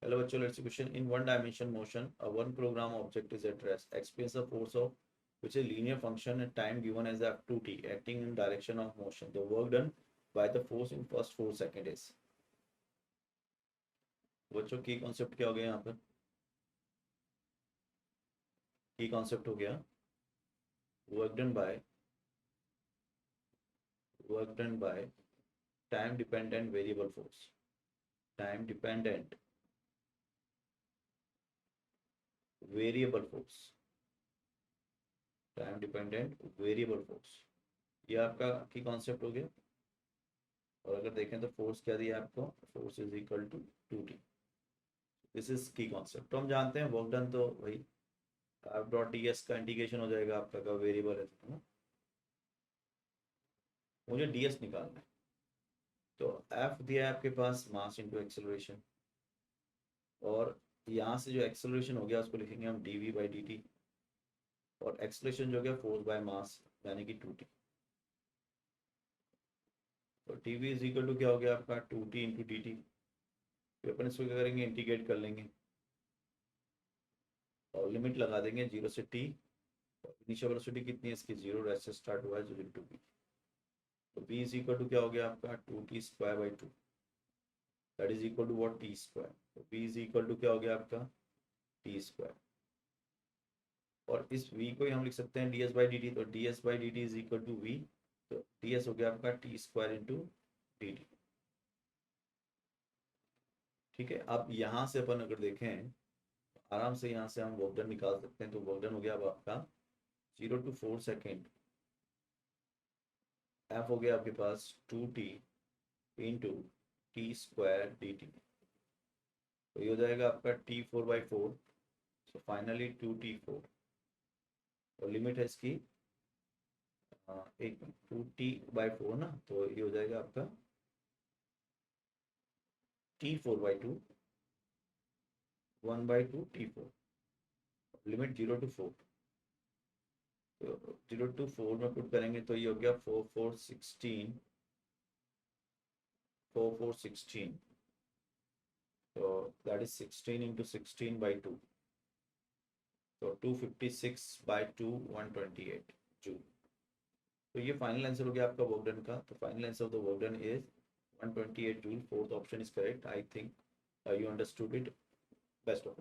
Hello बच्चों, let's see question. In one dimension motion, a one program object is at rest. Explains the force of which is linear function and time given as f2t acting in direction of motion. The work done by the force in first 4 seconds is. बच्चों की concept क्या हो गया यहाँ पर? की concept हो गया work done by time dependent variable force. Time dependent variable force. Time dependent variable force, ये आपका की कॉन्सेप्ट हो गया। और अगर देखें तो फोर्स क्या दिया आपको, force is equal to 2t। This is key concept. तो हम जानते हैं वर्क डन तो भाई एफ डॉट डी एस का इंटीग्रेशन हो जाएगा आपका, का वेरिएबल है तो ना, मुझे डी एस निकालना है। तो एफ दिया है आपके पास मास इंटू एक्सेलरेशन, और यहाँ से जो एक्सेलरेशन हो गया उसको लिखेंगे हम D V by D T, और एक्सेलरेशन जो हो गया फोर्स बाय मास यानी कि 2t। तो T V is equal to क्या हो गया आपका 2t इंटू डी टी। फिर अपन इसको क्या करेंगे, इंटीग्रेट कर लेंगे और लिमिट लगा देंगे 0 से t। इनिशियल वेलोसिटी कितनी है इसकी, 0, रेस्ट से स्टार्ट हुआ है 0 टू b। तो b इज इक्वल टू क्या हो गया आपका 2t square by 2, that is equal to what, t square. तो b इज इक्वल टू क्या हो गया आपका t स्क्वायर, और इस v को ही हम लिख सकते हैं ds बाई डी टी। तो ds by D T is equal to v, तो ds हो गया आपका t square into D T. ठीक है, अब यहाँ से अपन अगर देखें आराम से यहाँ से हम वर्क डन निकाल सकते हैं। तो वर्क डन हो गया अब आपका 0 to 4 सेकेंड, एफ हो गया आपके पास 2t into T square D T. तो ये हो जाएगा आपका t4/4। सो फाइनली 2t4, और लिमिट है इसकी एक 2t/4 ना, तो ये हो जाएगा आपका t4/2, 1/2t4, लिमिट 0 to 4। तो 0 to 4 में पुट करेंगे तो ये हो गया 4/4 16। तो दैट इज 16 इंटू 16/2, तो 256/2 128 जूल। तो ये फाइनल आंसर हो गया आपका वर्क डन का। तो final answer of the work done is 128 joule. Fourth option is correct. I think you understood it. Best of